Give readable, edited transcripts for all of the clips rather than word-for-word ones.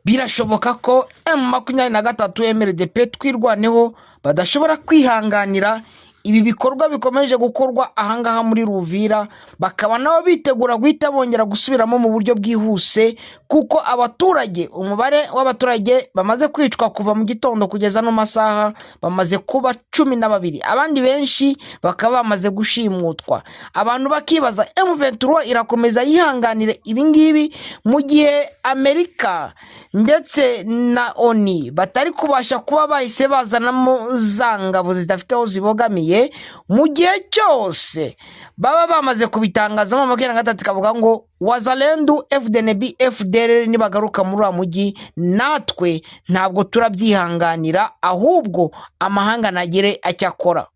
birashoboka ko M23 MLDP twirwaneho badashobora kwihanganira ibi bikorwa bikomeje gukorwa ahangaha muri Ruvira, bakaba nabo bitegura guhita bongera gusubiramo mu buryo bwihuse, kuko abaturage, umubare w'abaturage bamaze kwicwa kuva mu gitondo kugeza no masaha bamaze kuba 12, abandi benshi bakaba bamaze gushimutwa. Abantu bakibaza M23 irakomeza yihanganire ibingibi mu gihe Amerika ndetse na ONU batari kubasha kuba bahise bazanamo zangabo zidafite aho zibogamiye, mu gihe cyose baba bamaze kubitangazamo. M23 kavuga ngo Wazalendo, FDNB, FDLR nibagaruka muri wa mujyi natwe ntabwo turabyihanganira, ahubwo amahanga nagere acyakora.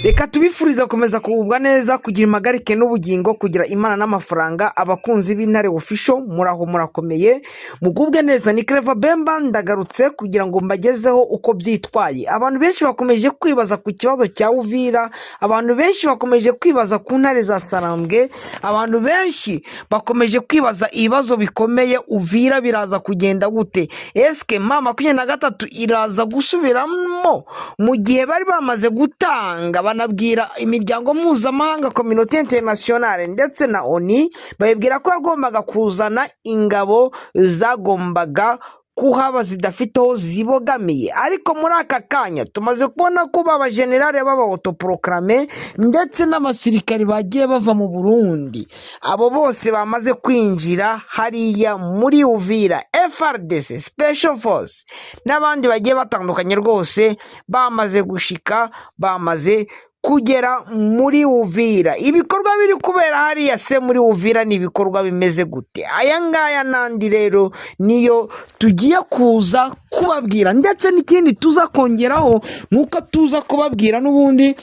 Reka tubifuriza gukomeza kugubwa neza, kugira impagarike n'ubugingo, kugira imana n'amafaranga. Abakunzi b'Intare Official muraho murakomeye, mugubwe neza. Ni Clever Bemba ndagarutse kugira ngo mbagezeho uko byitwaye. Abantu benshi bakomeje kwibaza ku kibazo cya Uvira, abantu benshi bakomeje kwibaza ku ntare za Sarambwe, abantu benshi bakomeje kwibaza ibibazo bikomeye. Uvira biraza kugenda gute? Eske M23 iraza gusubiramo mu gihe bari bamaze gutanga, banabwira imiryango mpuzamahanga, community internationale ndetse na ONU, bayibwira ko yagombaga kuzana ingabo zagombaga kuhaba zidafiteho zibogamiye. Ariko muri aka kanya tumaze kubona ko baba generale baba autoproclame ndetse n'abasirikari bagiye bava mu Burundi, abo bose bamaze kwinjira hariya muri Uvira. FRDC Special Force n'abandi bagiye batandukanye rwose bamaze gushika, bamaze kugera muri Uvira. Ibikorwa biri kubera hariya se muri Uvira ni ibikorwa bimeze gute? Aya ngaya nandi rero niyo tugiye kuza kubabwira, ndetse n'ikindi tuza kongeraho nuko tuza kubabwira n'ubundi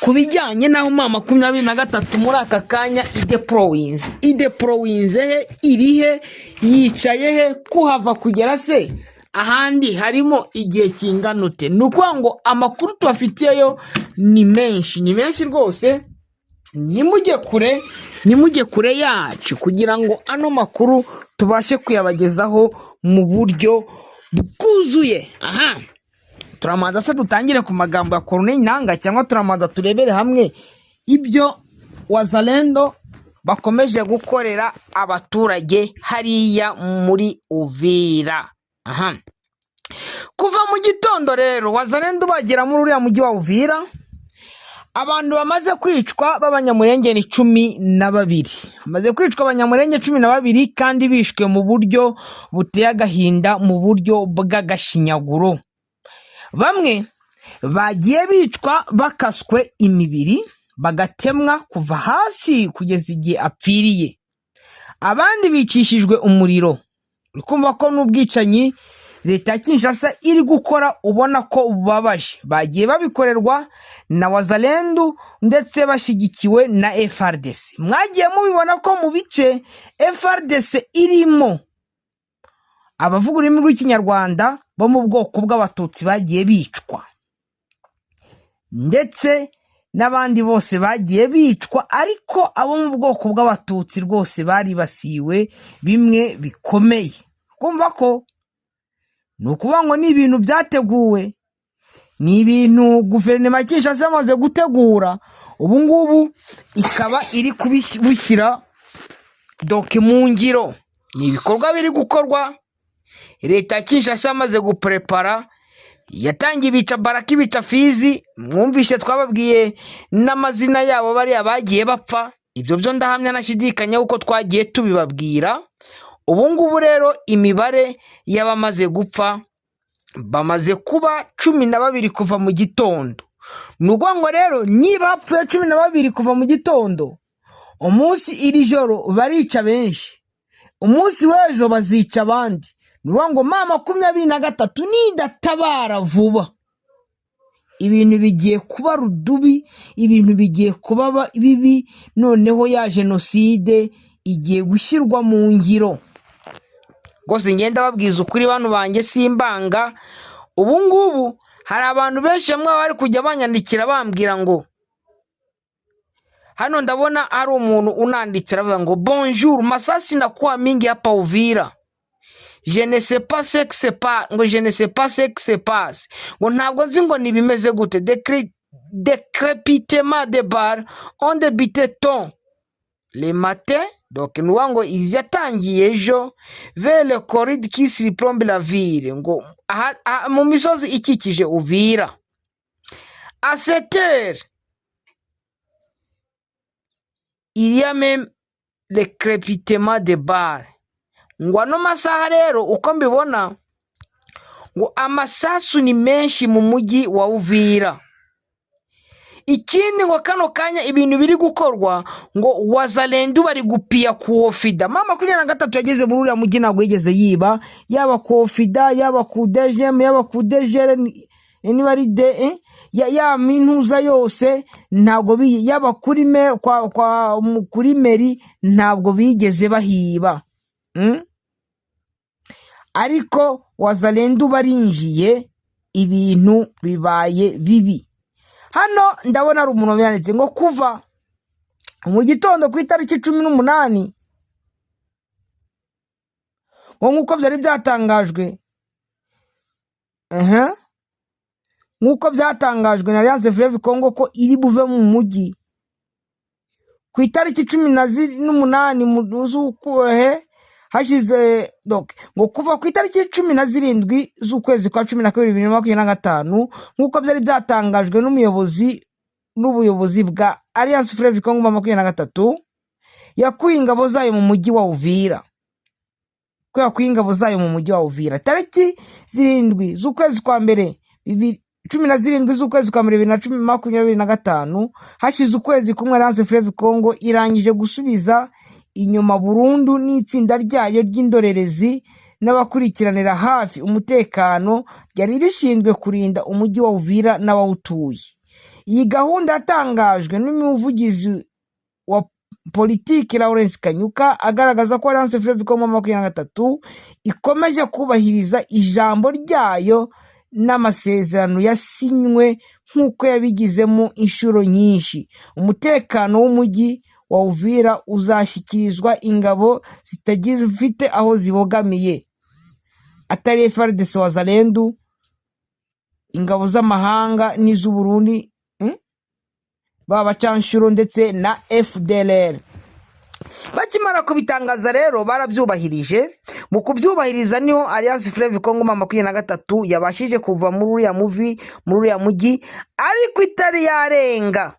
kubijyanye naho M23 muri aka kanya ideprowinze he, irihe, yicaye he, kuhava kugera se ahandi harimo igihe kinganute. Nuko ngo amakuru tubafitiyeyo ni menshi rwose. nimujye kure yacu kugira ngo ano makuru tubashe kuyabagezaho mu buryo bwuzuye. Turamanza se dutangire ku magambo ya Colonel Nanga, cyangwa turamanza turebere hamwe ibyo Wazalendo bakomeje gukorera abaturage hariya muri Uvira? Kuva mu gitondo rero Wazalendo bagera muri uriya mujyi wa Uvira, abantu bamaze kwicwa b'abanyamurenge ni 12. Bamaze kwicwa abanyamurenge 12 kandi bishwe mu buryo buteye agahinda, mu buryo bw'agashinyaguro. Bamwe bagiye bicwa bakaswe imibiri, bagatemwa kuva hasi kugeza igihe apfiriye. Abandi bicishijwe umuriro. Urikumva ko n'ubwicanyi leta ya Kinshasa iri gukora ubona ko bubabaje. Bagiye babikorerwa na Wazalendo ndetse bashigikiwe na FRDC. Mwagiye mubibona ko mu bice FRDC irimo abavuga ururimi rw'Ikinyarwanda bo mu bwoko bw'Abatutsi bagiye bicwa, ndetse n'abandi bose bagiye bicwa, ariko abo mu bwoko bw'Abatutsi rwose baribasiwe bimwe bikomeye. Kumva ko nukuvuga ngo ni ibintu byateguwe, ni ibintu guverinoma ya Kinshasa yamaze gutegura, ubu ngubu ikaba iri kubishyira mu ngiro. Ni ibikorwa biri gukorwa. Leta ya Kinshasa yamaze guprepara, yatangiye bica Baraki, bica Fizi. Mwumvishe twababwiye n'amazina yabo bari abagiye bapfa. Ibyo byo ndahamya nashidikanya uko twagiye tubibabwira. Ubu ngubu rero imibare y'abamaze gupfa bamaze kuba 12 kuva mu gitondo. Nuko ngo rero niba hapfuye 12 kuva mu gitondo, umunsi iri joro barica benshi, umunsi w'ejo bazica abandi. Nuko ngo M23 nidatabara vuba, ibintu bigiye kuba rudubi, ibintu bigiye kuba bibi. Noneho ya jenoside igiye gushyirwa mu ngiro. Gose ngenda babwiza ukuri bantu banjye simbanga. Ubu ngubu hari abantu benshi bamwe bari kujya banyandikira bambwira ngo hano ndabona ari umuntu unanditse aravuga ngo bonjour, masasi nakuwa mingi hapa Uvira. Je ne sais pas ce que c'est pas, ngo je ne sais pas ce que c'est passe. Ngo ntabwo nzi ngo nibimeze gute. Décrépitement de bar on débitait ton le matin. Donc nuwa ngo izatangiye ejo vers le corridor qui surplombe la ville. Ngo mu misozi ikikije Uvira. À cette heure, il y a même le crépitement de bar. Ngo ano masaha rero uko mbibona ngo amasasu ni menshi mu mujyi wa Uvira. Ikindi ngo kano kanya ibintu biri gukorwa ngo Wazalendo bari gupia ku Ofida. Mama 23 yageze muri uriya mujyi ntabwo yigeze yiba, yaba ku Ofida, yaba ku DGM, yaba ku DGR, niba ari de ya mintuza yose ntabwo yaba kuri kuri meri ntabwo bigeze bahiba. Ariko Wazalendo barinjiye ibintu bibaye bibi. Hano ndabona ari umuntu yanditse ngo kuva mu gitondo ku itariki 18 ngo nkuko byari byatangajwe nkuko byatangajwe na Alliance Fleuve Congo ko iri buve mu mujyi ku itariki 18 mu z'ukwehe hashize ngo kuva ku itariki 17 z'ukwezi kwa 12 2025 nkuko byari byatangajwe n'ubuyobozi bwa Alliance Fleuve Congo 23 yakuye ingabo zayo mu mujyi wa Uvira. Tariki 7 z'ukwezi kwa mbere 17 z'ukwezi kwa mbere 2025 hashize ukwezi kumwe Alliance Fleuve Congo irangije gusubiza inyuma burundu n'itsinda ryayo ry'indorerezi n'abakurikiranira hafi umutekano ryari rishinzwe kurinda umujyi wa Uvira n'abawutuye. Iyi gahunda yatangajwe n'umuvugizi wa politiki Lawrence Kanyuka agaragaza ko Alliance Fleuve Congo 23 ikomeje kubahiriza ijambo ryayo n'amasezerano yasinywe nk'uko yabigizemo inshuro nyinshi. Umutekano w'umujyi wa Uvira uzashyikirizwa ingabo zitagifite aho zibogamiye, atari FARDC, Wazalendo, ingabo z'amahanga n'iz'u Burundi, babacanshuro ndetse na FDLR. Bakimara kubitangaza rero barabyubahirije. Mu kubyubahiriza niho Alliance Fleuve Congo 23 yabashije kuva muri uriya mujyi, ariko itari yarenga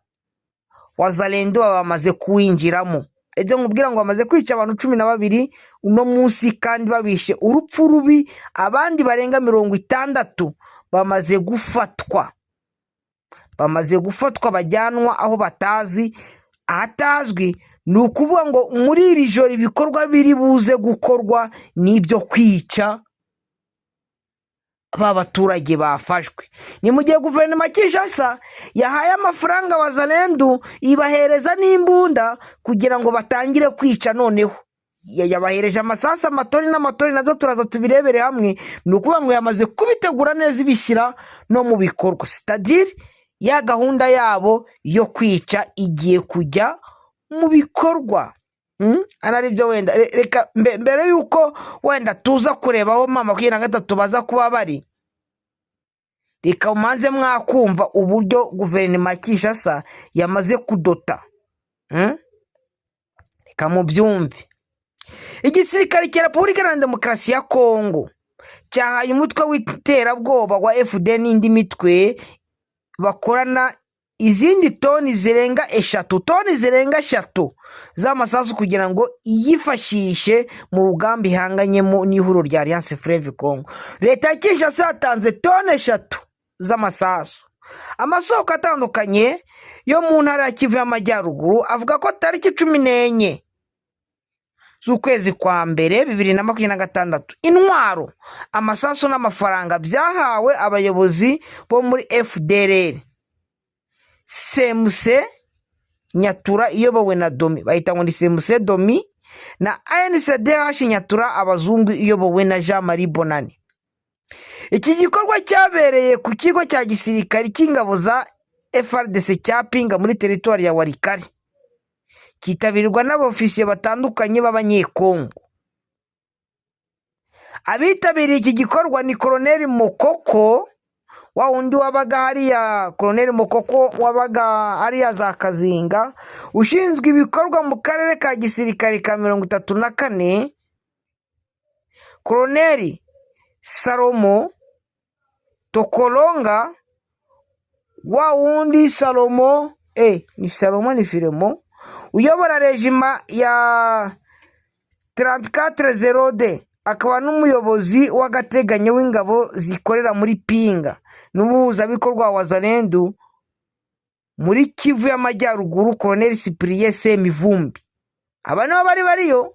Wazalendo bamaze kuwinjiramo. Ibyo nkubwira ngo bamaze kwica abantu 12 uno munsi kandi babishe urupfu rubi. Abandi barenga 60 bamaze gufatwa bajyanwa aho batazi ahatazwi. Ni ukuvuga ngo muri iri joro ibikorwa biri buze gukorwa n'ibyo kwica abaturage bafashwe. Ni mu gihe guverinoma Kinshasa yahaye amafaranga Wazalendo ibahereza n'imbunda kugira ngo batangire kwica. Noneho yabahereje amasasa amatori nazo turaza tubirebere hamwe. Ni ukuvuga ngo yamaze kubitegura neza ibishyira no mu bikorwa. C'est-à-dire ya gahunda yabo yo kwica igiye kujya mu bikorwa. Anari byo wenda reka mbere yuko wenda tuza kureba aho mama 23 baza kuba bari, reka umanze mwakumva uburyo guverinoma Kinshasa yamaze kudota. Reka mubyumve. Igisirikare cya Repubulika ya Demokarasi ya Kongo cyahaye umutwe w'iterabwoba wa FDL n'indi mitwe bakorana izindi toni zirenga 3 z'amasasu kugira ngo iyifashishe mu rugamba ihanganyemo n'ihuro rya Alliance Fleuve Congo. Leta ya Kinshasa yatanze toni 3 z'amasasu. Amasoko atandukanye yo mu ntara ya Kivu y'Amajyaruguru avuga ko tariki 14 z'ukwezi kwa mbere 2026 intwaro, amasasu n'amafaranga byahawe abayobozi bo muri FDLR CMC Nyatura iyobowe na Domi, bahita ngo ni CMC Domi, na ANCDH Nyatura abazungu iyobowe na Jean-Marie Bonani. Iki gikorwa cyabereye ku kigo cya gisirikari cy'ingabo za FARDC cya Pinga muri territoire ya Walikari. cyitabirwa n'abofisiye batandukanye b'abanyekongo. Abitabiriye iki gikorwa ni Koloneli Mokoko, wa wundi wabaga hariya, Koloneli Mokoko wabaga hariya za Kazinga, ushinzwe ibikorwa mu karere ka gisirikare ka 34, Koloneli Salomo Tokolonga, wa wundi Salomo ni Salomo ni Filemo, uyobora rejima ya 3402, akaba n'umuyobozi w'agateganyo w'ingabo zikorera muri Pinga n'umuhuzabikorwa wa Wazalendo muri Kivu y'Amajyaruguru, Koloneli Cyprien Semivumbi. Aba nibo bari bariyo.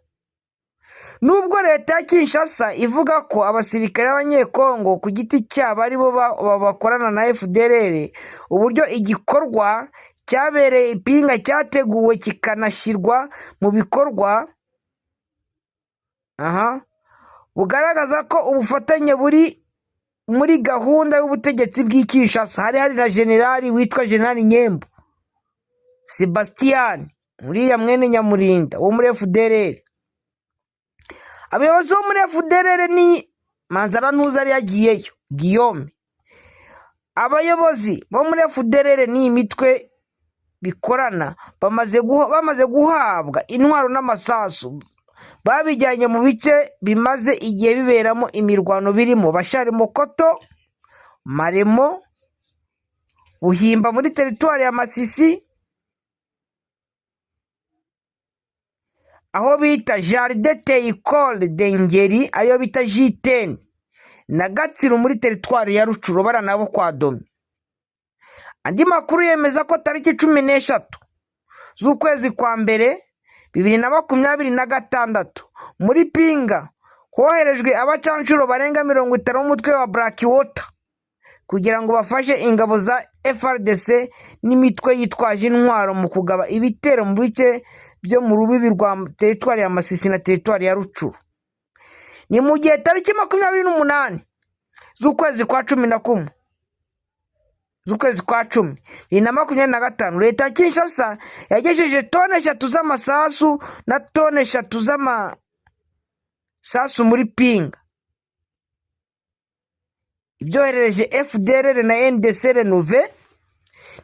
Nubwo leta ya Kinshasa ivuga ko abasirikare b'abanyekongo ku giti cyabo aribo bakorana na FDLR, uburyo igikorwa cyabereye Pinga cyateguwe kikanashyirwa mu bikorwa bugaragaza ko ubufatanye buri muri gahunda y'ubutegetsi bw'Kinshasa. Hari na generali witwa Generali Nyembo Sebastian, uriya mwene Nyamurinda wo muri FDLR. Abayobozi bo muri FDLR ni Manzara Ntuzari yagiyeyo Guillaume. Abayobozi bo muri FDLR ni imitwe bikorana bamaze guhabwa intwaro n'amasasu, babijyanye mu bice bimaze igihe biberamo imirwano birimo Bashari Mokoto, Maremo, Buhimba muri teritwari ya Masisi, aho bita Jardin Teikole Dengeri ayo bita J10, na Gatsiru muri teritwari ya Rucuro baranabo kwa Domi. Andi makuru yemeza ko tariki 13 z'ukwezi kwa mbere 2026 muri Pinga hoherejwe abacanshuro barenga 50 umutwe wa Blackwater kugira ngo bafashe ingabo za FRDC n'imitwe yitwaje intwaro mu kugaba ibitero mu bice byo mu rubibi rwa teritwari ya Masisi na teritwari ya Rucuru. Ni mu gihe tariki 28 z'ukwezi kwa 11 z'ukwezi kwa 10 2025 leta ya Kinshasa yagejeje tone 3 z'amasasu na tone 3 z'amasasu muri Pinga, ibyoherereje FDLR na NDC Renove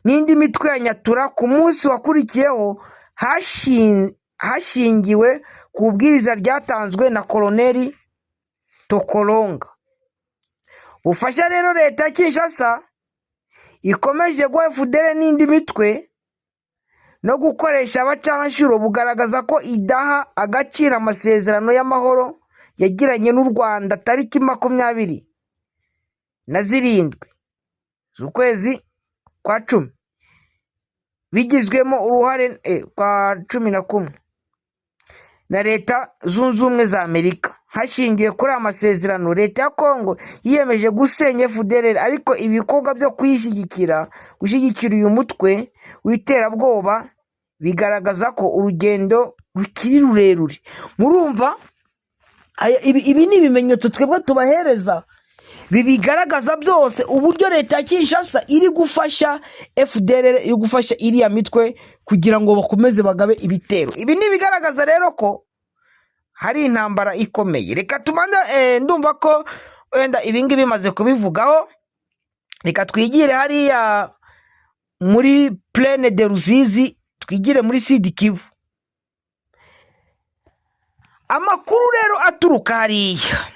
n'indi mitwe ya Nyatura ku munsi wakurikiyeho, hashingiwe ku bwiriza ryatanzwe na Koloneli Tokolonga. Ufasha rero leta ya Kinshasa ikomeje guha FDLR n'indi mitwe no gukoresha abacanshuro bugaragaza ko idaha agaciro amasezerano y'amahoro yagiranye n'u Rwanda tariki 27 z'ukwezi kwa 10, bigizwemo uruhare kwa 11 na leta zunze ubumwe za Amerika. Hashingiwe kuri amasezerano, leta ya Kongo yiyemeje gusenya FDLR, ariko ibikorwa byo gushyigikira uyu mutwe w'iterabwoba bigaragaza ko urugendo rukiri rurerure. Murumva ibi ni ibimenyetso twebwe tubahereza bibigaragaza byose uburyo leta ya Kinshasa iri gufasha FDLR, iri gufasha iriya mitwe kugira ngo bakomeze bagabe ibitero. Ibi ni bigaragaza rero ko hari intambara ikomeye. Reka tumanda ndumva ko wenda ibingi bimaze kubivugaho, reka twigire hariya muri Plaine de Ruzizi, twigire muri Sud Kivu. Amakuru rero aturuka hariya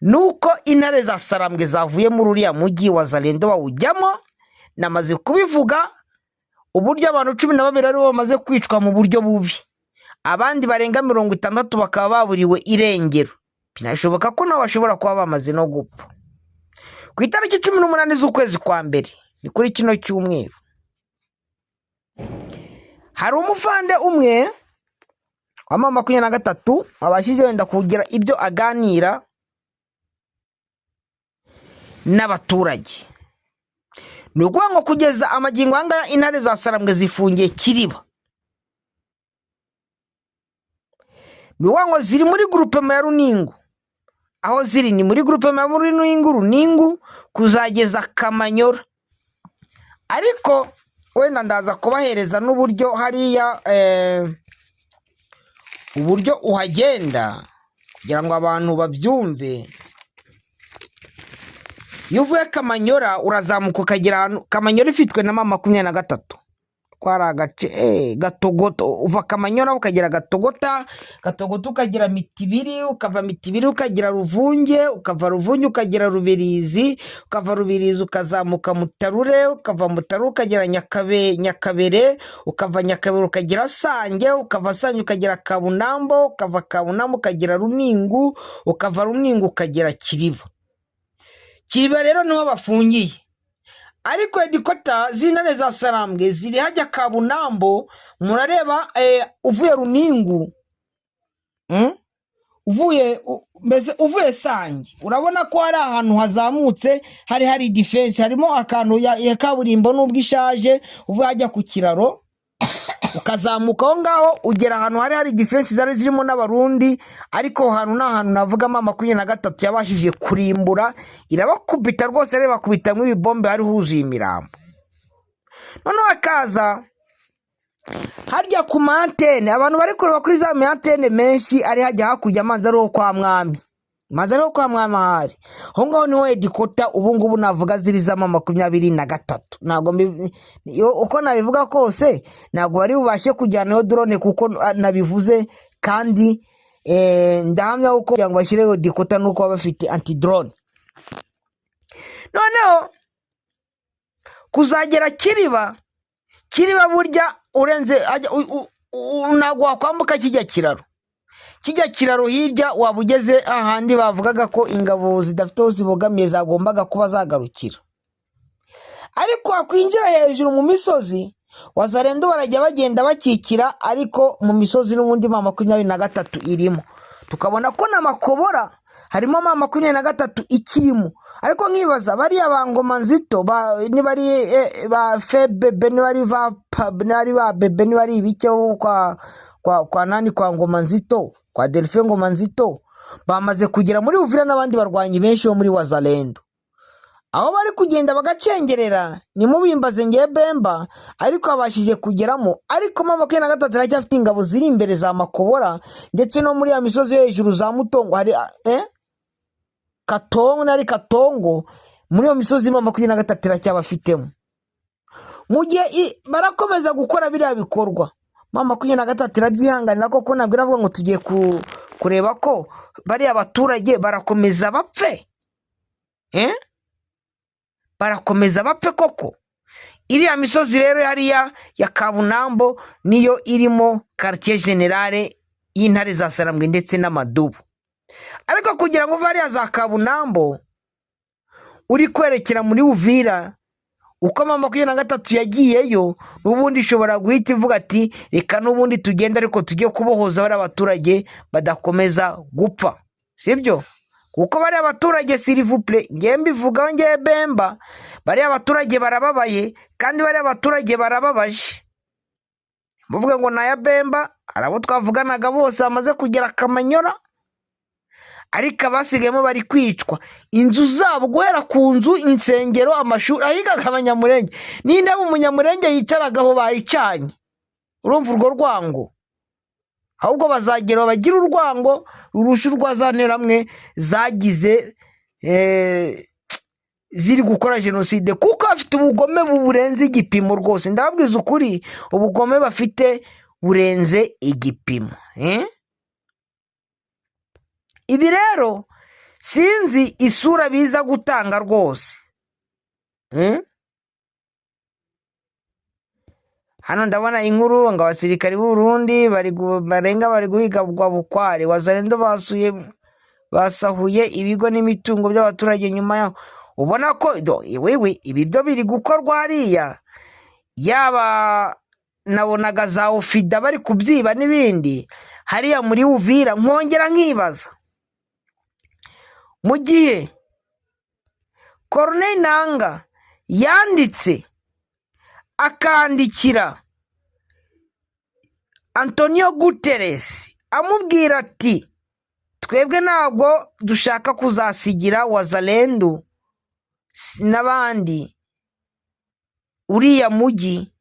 nuko intare za Sarambwe zavuye muri uriya mujyi wa Zalendo bawujyamo. Namaze kubivuga uburyo abantu 12 ari bo bamaze kwicwa mu buryo bubi, abandi barenga 60 bakaba baburiwe irengero. Binashoboka ko nabo bashobora kuba bamaze no gupfa. Ku itariki 18 z'ukwezi kwa mbere, ni kuri kino cyumweru, hari umuvande umwe wa 23 abashije wenda kugira ibyo aganira n'abaturage. Nuko ngo kugeza amagingo anga intare za Sarambwe zifungiye Kiriba. Nuko ngo ziri muri groupe ya Runingu. Aho ziri ni muri groupe ya Runingu kuzageza Kamanyora. Ariko wenda ndaza kubahereza n'uburyo hariya uburyo uhagenda kugira ngo abantu babyumve. Iyo uvuye Kamanyora urazamuka ukagera ahantu Kamanyora ifitwe na M23 twari agace Gatogoto. Uva Kamanyora ukagera Gatogota ukagera Mitibiri, ukava Mitibiri ukagera Ruvunge, ukava Ruvunge ukagera Rubirizi, ukava Rubirizi ukazamuka Mutarure, ukava Mutarure ukagera Nyakabere, ukava Nyakabere ukagera Sange, ukava Sange ukagera Kabunambo, ukava Kabunambo ukagera Runingu, ukava Runingu ukagera Kiriba. Kiriba rero niho bafungiye, ariko hedikota z'intare za Sarambwe ziri hajya Kabunambo. Murareba uvuye Runingu, uvuye Sange urabona ko hari ahantu hazamutse hari defense, harimo akantu ya kaburimbo nubwo ishaje. Uvuye hajya ku kiraro ukazamuka aho ngaho ugera ahantu hari defense zari zirimo n'abarundi, ariko ahantu n'ahantu navugamo M23 yabashije kurimbura, irabakubita rwose, reba bakubita mu ibombe hari huzuye imirambo. Noneho akaza harya ku mantene, abantu bari kureba kuri za mantene menshi ari hajya hakurya amazi ariho kwa Mwami, hari aho ngaho niho hedikota ubu ngubu navuga ziri za M23. Ntabwo uko nabivuga kose ntabwo bari bubashe kujyanayo drone kuko nabivuze, kandi ndahamya uko kugira ngo bashyireho hedikota nuko baba bafite anti drone. Noneho kuzagera Kiriba burya urenze ntabwo wakwambuka kijya kiraro hirya waba ugeze ahandi bavugaga ko ingabo zidafite aho zibogamiye zagombaga kuba zagarukira, ariko wakwinjira hejuru mu misozi Wazalendo barajya bagenda bakikira, ariko mu misozi n'ubundi M23 irimo. Tukabona ko n'amakobora harimo M23 ikirimo, ariko nkibaza bariya bangoma nzito ni bari ba febebe, ni bari va pub, ni bari ba bebe, ni bari ibicyo kwa nani, kwa ngoma nzito, kwa Delphin ngoma nzito, bamaze kugera muri Uvira n'abandi barwanyi benshi bo muri Wazalendo. Aho bari kugenda bagacengerera ni mubimbaze ngiye Bemba, ariko abashije kugeramo. Ariko M23 aracyafite ingabo ziri imbere za makobora, ndetse no muri ya misozi yo hejuru za Mutongo hari Katongo, muri yo misozi M23 aracyabafitemo. Mu gihe barakomeza gukora biriya bikorwa, M23 irabyihanganira koko, nabwo iravuga ngo tugiye kureba ko bari abaturage barakomeza bapfe, barakomeza bapfe koko. Iriya misozi rero yariya ya Kabunambo niyo irimo quartier generale y'intare za Sarambwe ndetse n'Amadubu. Ariko kugira ngo variya za Kabunambo uri kwerekera muri Uvira, uko M23 yagiyeyo, n'ubundi ishobora guhita ivuga ati reka n'ubundi tugenda, ariko tujye kubohoza bari abaturage badakomeza gupfa, sibyo? Kuko bari abaturage s'il ngiye mbivugaho ngiye Bemba, bari abaturage barababaye, kandi bari abaturage barababaje. Muvuga ngo naya Bemba, arabo twavuganaga bose bamaze kugera Kamanyora, ariko abasigayemo bari kwicwa. Inzu zabo guhera ku nzu, insengero, amashuri, ahigaga Abanyamurenge, n'intebe umunyamurenge yicaragaho bayicanye. Urumva urwo rwango? Ahubwo bazagera bagira urwango rurusha urwazaneramwe zagize ziri gukora genocide, kuko bafite ubugome burenze igipimo rwose. Ndababwiza ukuri, ubugome bafite burenze igipimo. Ibi rero sinzi isura biza gutanga rwose. Hano ndabona inkuru ngo abasirikari b'u Burundi bari guhiga bwa bukware. Wazalendo basahuye ibigo n'imitungo by'abaturage nyuma yaho. Ubona ko wewe ibi byo biri gukorwa hariya, yaba nabonaga za Ofida bari kubyiba n'ibindi hariya muri Uvira. Nkongera nkibaza, mu gihe Corneille Nangaa yanditse akandikira Antonio Guterres amubwira ati twebwe ntabwo dushaka kuzasigira Wazalendo n'abandi uriya mugi,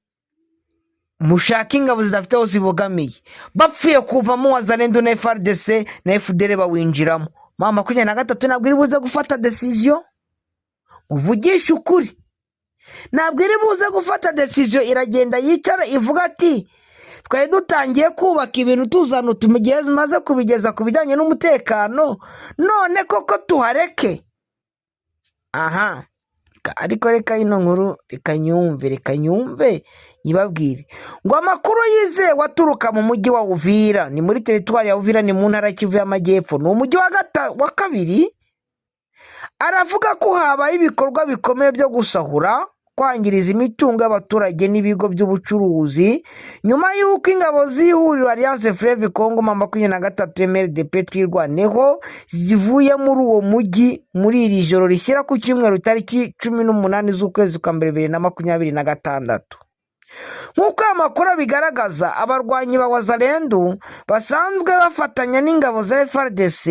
mushaka ingabo zidafite aho zibogamiye, bapfuye kuvamo wazalendo na FARDC na FDL bawinjiramo. Mama 23 ntabwo iri buze gufata decision, uvugisha ukuri, ntabwo iri buze gufata decision. Iragenda yicara ivuga ati twari dutangiye kubaka ibintu tuzana utumugezi maze kubigeza ku bijyanye n'umutekano, none koko tuhareke. Aha, ariko reka ino nkuru reka nyumve yibabwire ngo amakuru yize waturuka mu mujyi wa Uvira, ni muri teritwari ya Uvira, ni mu ntara Kivu y'Amajyepfo, ni umujyi wa kabiri. Aravuga ko habaye ibikorwa bikomeye byo gusahura, kwangiriza imitungo y'abaturage n'ibigo by'ubucuruzi nyuma y'uko ingabo z'ihuriro Alliance Fleuve Congo 23 MLDP twirwaneho zivuye muri uwo mujyi muri iri joro rishyira ku cyumweru tariki 18 z'ukwezi kwa mbere 2026. Nk'uko amakuru bigaragaza, abarwanyi ba wazalendo basanzwe bafatanya n'ingabo za FARDC,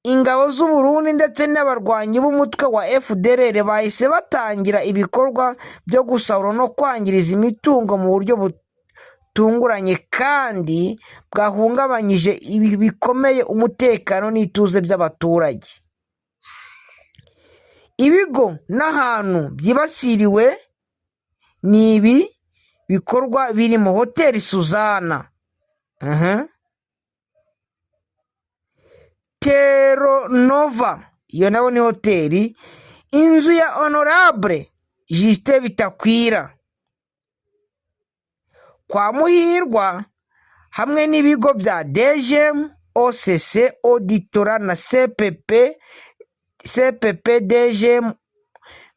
ingabo z'u Burundi ndetse n'abarwanyi b'umutwe wa FDLR bahise batangira ibikorwa byo gusahura no kwangiriza imitungo mu buryo butunguranye kandi bwahungabanyije bikomeye umutekano n'ituze by'abaturage. Ibigo n'ahantu byibasiriwe ni ibi bikorwa biri mu hoteli Suzana, Teronova, iyo nayo ni hoteli, inzu ya Honorable Justin Bitakwira, kwa Muhirwa, hamwe n'ibigo bya DGM, OCC, Auditora na CPP DGM.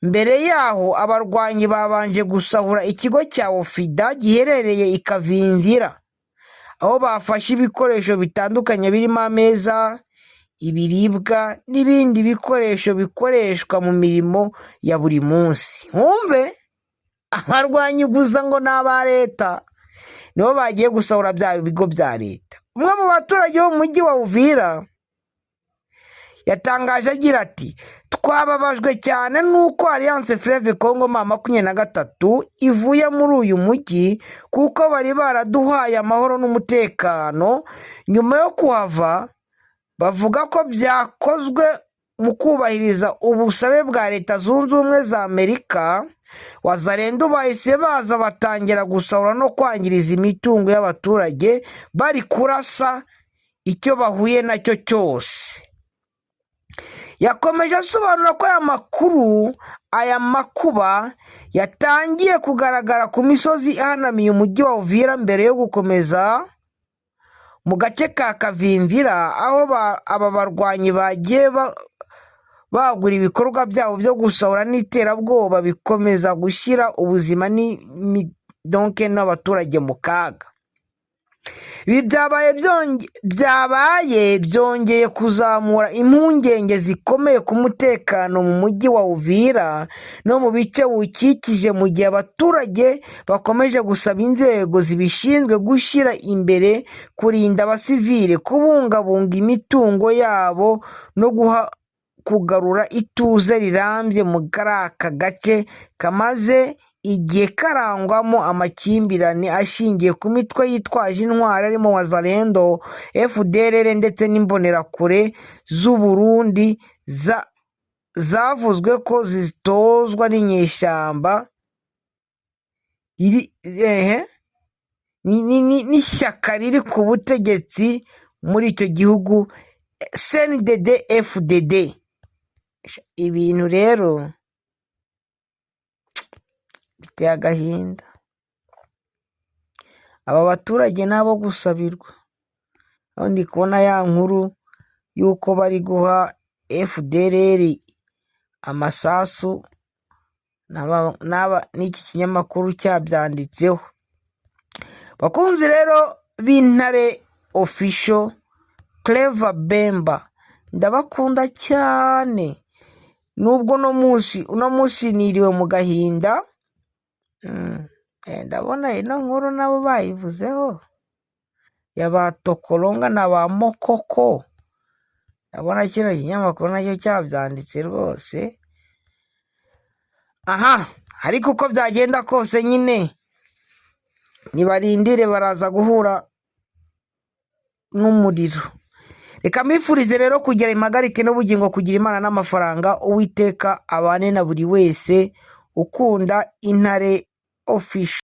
Mbere yaho abarwanyi babanje gusahura ikigo cya Ofida giherereye ikavimvira, aho bafashe ibikoresho bitandukanye birimo ameza, ibiribwa n'ibindi bikoresho bikoreshwa mu mirimo ya buri munsi. Nkumve abarwanyi gusa ngo n'aba leta nibo bagiye gusahura bya bigo bya leta. Umwe mu baturage bo mu mujyi wa Uvira yatangaje agira ati twababajwe cyane nuko Alliance Fleuve Congo 23 ivuye muri uyu mujyi kuko bari baraduhaye amahoro n'umutekano. Nyuma yo kuhava bavuga ko byakozwe mu kubahiriza ubusabe bwa Leta Zunze Ubumwe za Amerika. Wazalendo bahise baza batangira gusahura no kwangiriza imitungo y'abaturage bari kurasa icyo bahuye nacyo cyose. Yakomeje asobanura ko aya makuba yatangiye kugaragara ku misozi ihanamiye umujyi wa Uvira mbere yo gukomeza mu gace ka Kavimvira, aho aba barwanyi bagiye bagura ibikorwa byabo byo gusahura n'iterabwoba bikomeza gushyira ubuzima n'abaturage mu kaga. Ibi byabaye byongeye kuzamura impungenge zikomeye ku mutekano mu mujyi wa Uvira no mu bice wukikije, mu gihe abaturage bakomeje gusaba inzego zibishinzwe gushyira imbere kurinda abasivile, kubungabunga imitungo yabo no kugarura ituze rirambye mu aka gace kamaze igihe karangwamo amakimbirane ashingiye ku mitwe yitwaje intwari arimo wazalendo, FDLR ndetse n'imbonerakure z'u Burundi zavuzwe ko zitozwa n'inyeshyamba n'ishyaka riri ku butegetsi muri icyo gihugu CNDD FDD. Ibintu rero biteye agahinda. Aba baturage nabo gusabirwa. Aho ndi kubona ya nkuru yuko bari guha FDLR amasasu n'iki kinyamakuru cyabyanditseho. Bakunzi rero b'Intare Official, Clever Bemba, ndabakunda cyane. Nubwo uno munsi niriwe mu gahinda, ndabona ino nkuru nabo bayivuzeho y'abatokolonga na ba Mokoko. Ndabona kino kinyamakuru nacyo cyabyanditse rwose. Aha, ariko uko byagenda kose nyine nibarindire baraza guhura n'umuriro. Reka mbifurize rero kugira impagarike n'ubugingo, kugira Imana n'amafaranga. Uwiteka abane na buri wese ukunda Intare Official.